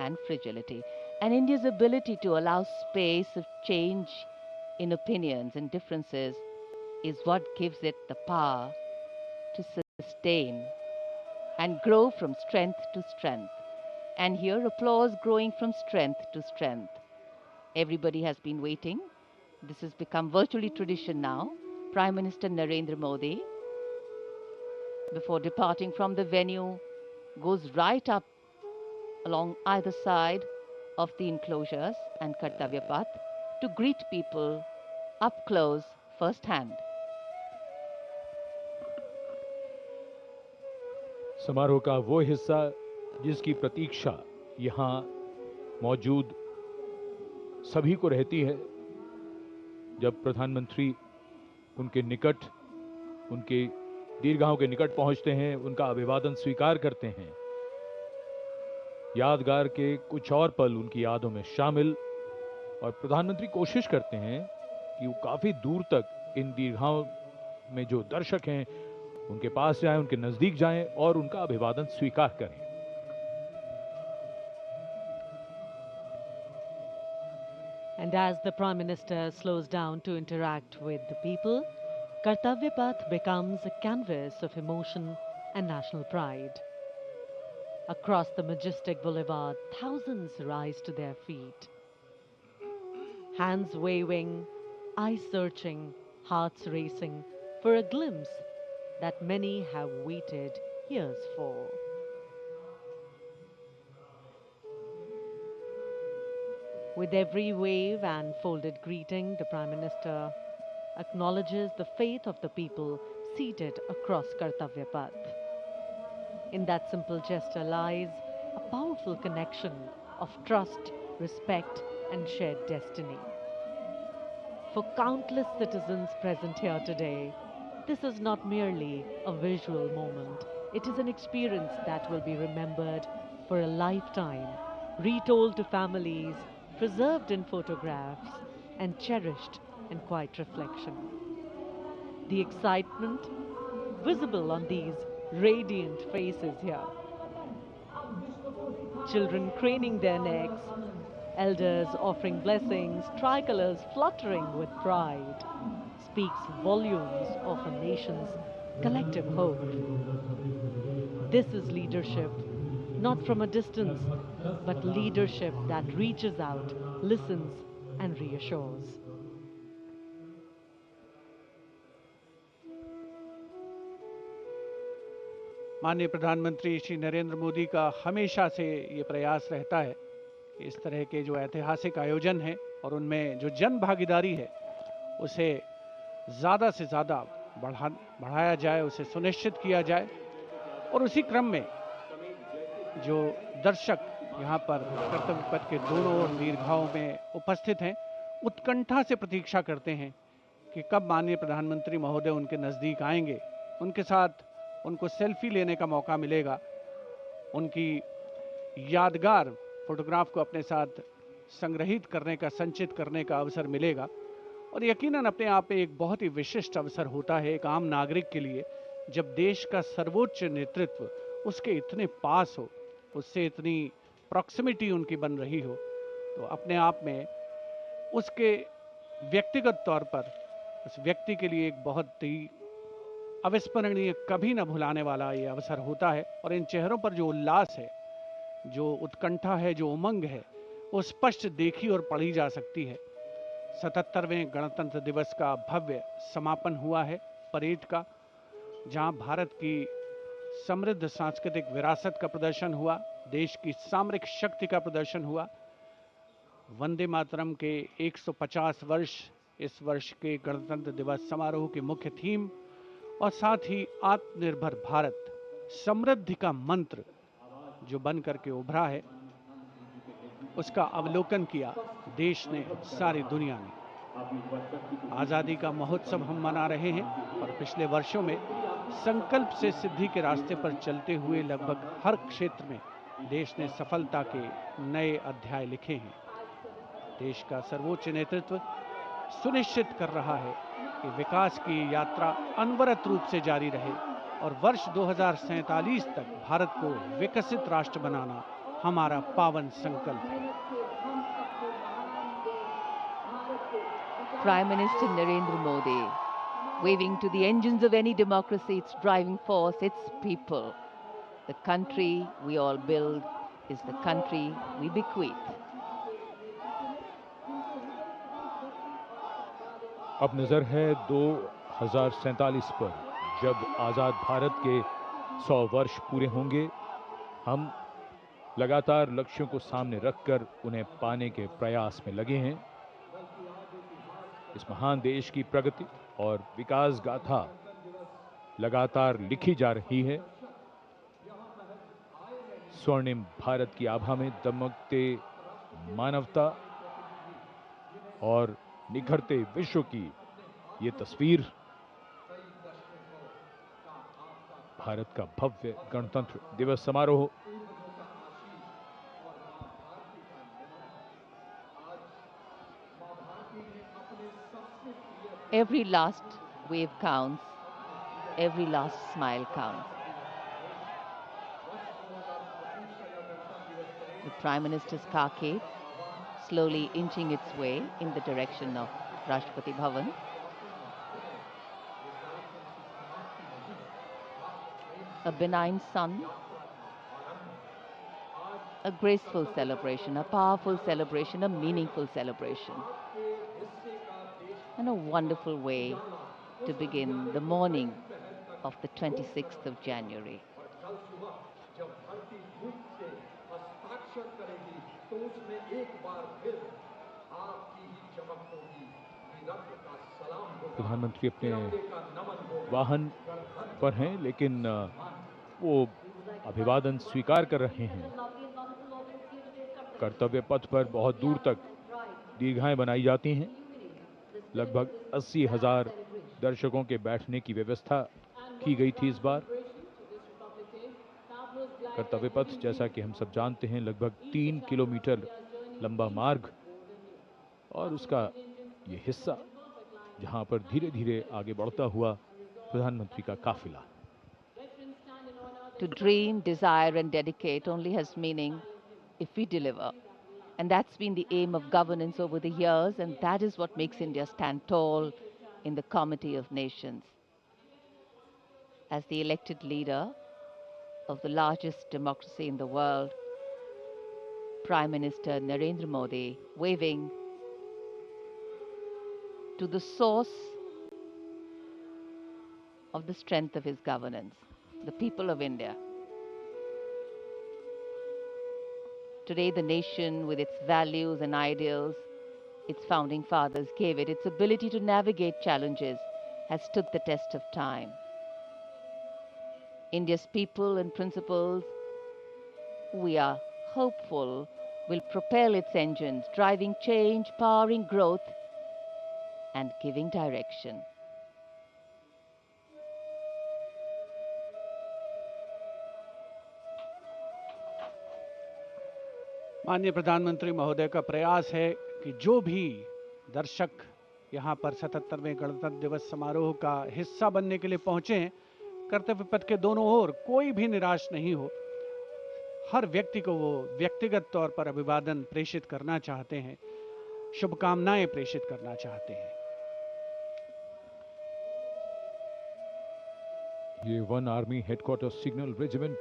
and fragility. And India's ability to allow space of change in opinions and differences is what gives it the power to sustain and grow from strength to strength. And here, applause growing from strength to strength. Everybody has been waiting. This has become virtually tradition now. Prime Minister Narendra Modi, before departing from the venue, goes right up along either side of the enclosures and Kartavya Path to greet people up close firsthand. समारोह का वो हिस्सा जिसकी प्रतीक्षा यहाँ मौजूद सभी को रहती है, जब प्रधानमंत्री उनके निकट, उनके दीर्घाओं के निकट पहुंचते हैं, उनका अभिवादन स्वीकार करते हैं। यादगार के कुछ और पल उनकी यादों में शामिल, और प्रधानमंत्री कोशिश करते हैं कि वो काफी दूर तक इन दीर्घाओं में जो दर्शक हैं उनके पास जाएं, उनके नजदीक जाएं और उनका अभिवादन स्वीकार करें। And as the Prime Minister slows down to interact with the people, Kartavya Path becomes a canvas of emotion and national pride. Across the majestic boulevard, thousands rise to their feet. Hands waving, eyes searching, hearts racing for a glimpse that many have waited years for. With every wave and folded greeting, the Prime Minister acknowledges the faith of the people seated across Kartavya Path. In that simple gesture lies a powerful connection of trust, respect, and shared destiny. For countless citizens present here today, this is not merely a visual moment. It is an experience that will be remembered for a lifetime, retold to families, preserved in photographs, and cherished in quiet reflection. The excitement visible on these radiant faces here. Children craning their necks, elders offering blessings, tricolors fluttering with pride, speaks volumes of a nation's collective hope. This is leadership, not from a distance, but leadership that reaches out, listens, and reassures. माननीय प्रधानमंत्री श्री नरेंद्र मोदी का हमेशा से ये प्रयास रहता है कि इस तरह के जो ऐतिहासिक आयोजन हैं और उनमें जो जन भागीदारी है उसे ज़्यादा से ज़्यादा बढ़ाया जाए, उसे सुनिश्चित किया जाए। और उसी क्रम में जो दर्शक यहाँ पर कर्तव्य पथ के दोनों ओर दीर्घाओं में उपस्थित हैं, उत्कंठा से प्रतीक्षा करते हैं कि कब माननीय प्रधानमंत्री महोदय उनके नज़दीक आएंगे, उनके साथ उनको सेल्फी लेने का मौका मिलेगा, उनकी यादगार फोटोग्राफ को अपने साथ संग्रहित करने का, संचित करने का अवसर मिलेगा। और यकीनन अपने आप में एक बहुत ही विशिष्ट अवसर होता है एक आम नागरिक के लिए, जब देश का सर्वोच्च नेतृत्व उसके इतने पास हो, उससे इतनी प्रॉक्सिमिटी उनकी बन रही हो, तो अपने आप में उसके व्यक्तिगत तौर पर उस व्यक्ति के लिए एक बहुत ही अविस्मरणीय, कभी न भुलाने वाला ये अवसर होता है। और इन चेहरों पर जो उल्लास है, जो उत्कंठा है, जो उमंग है, वो स्पष्ट देखी और पढ़ी जा सकती है। 77वें गणतंत्र दिवस का भव्य समापन हुआ है परेड का, जहां भारत की समृद्ध सांस्कृतिक विरासत का प्रदर्शन हुआ, देश की सामरिक शक्ति का प्रदर्शन हुआ। वंदे मातरम के 150 वर्ष इस वर्ष के गणतंत्र दिवस समारोह की मुख्य थीम, और साथ ही आत्मनिर्भर भारत, समृद्धि का मंत्र जो बन करके उभरा है, उसका अवलोकन किया देश ने, सारी दुनिया ने। आज़ादी का महोत्सव हम मना रहे हैं और पिछले वर्षों में संकल्प से सिद्धि के रास्ते पर चलते हुए लगभग हर क्षेत्र में देश ने सफलता के नए अध्याय लिखे हैं। देश का सर्वोच्च नेतृत्व सुनिश्चित कर रहा है कि विकास की यात्रा अनवरत रूप से जारी रहे और वर्ष 2047 तक भारत को विकसित राष्ट्र बनाना हमारा पावन संकल्प है। Prime Minister Narendra Modi, waving to the engines of any democracy, its driving force, its people. The country we all build is the country we bequeath. अब नजर है 2047 पर, जब आजाद भारत के 100 वर्ष पूरे होंगे। हम लगातार लक्ष्यों को सामने रखकर उन्हें पाने के प्रयास में लगे हैं। इस महान देश की प्रगति और विकास गाथा लगातार लिखी जा रही है। स्वर्णिम भारत की आभा में दमकते मानवता और निखरते विश्व की ये तस्वीर भारत का भव्य गणतंत्र दिवस समारोह Every last wave counts, every last smile counts. The Prime Minister's carcade slowly inching its way in the direction of Rashtrapati Bhavan. A benign sun, a graceful celebration, a powerful celebration, a meaningful celebration, and a wonderful way to begin the morning of the 26th of January. प्रधानमंत्री अपने वाहन पर हैं, लेकिन वो अभिवादन स्वीकार कर रहे हैं। कर्तव्य पथ पर बहुत दूर तक दीर्घाएं बनाई जाती हैं। लगभग 80,000 दर्शकों के बैठने की व्यवस्था की गई थी इस बार। कर्तव्य पथ, जैसा कि हम सब जानते हैं, लगभग 3 किलोमीटर लंबा मार्ग और उसका ये हिस्सा जहां पर धीरे धीरे आगे बढ़ता हुआ प्रधानमंत्री का काफिला। To dream, desire and dedicate only has meaning if we deliver. And that's been the aim of governance over the years, and that is what makes India stand tall in the comity of nations. As the elected leader of the largest democracy in the world, Prime Minister Narendra Modi waving to the source of the strength of his governance, the people of India. Today, the nation, with its values and ideals its founding fathers gave it, its ability to navigate challenges, has stood the test of time. India's people and principles, we are hopeful, will propel its engines, driving change, powering growth, and giving direction. माननीय प्रधानमंत्री महोदय का प्रयास है कि जो भी दर्शक यहाँ पर 77वें गणतंत्र दिवस समारोह का हिस्सा बनने के लिए पहुंचे हैं, कर्तव्य पथ के दोनों ओर कोई भी निराश नहीं हो। हर व्यक्ति को वो व्यक्तिगत तौर पर अभिवादन प्रेषित करना चाहते हैं, शुभकामनाएं प्रेषित करना चाहते हैं। ये 1 आर्मी हेडक्वार्टर सिग्नल रेजिमेंट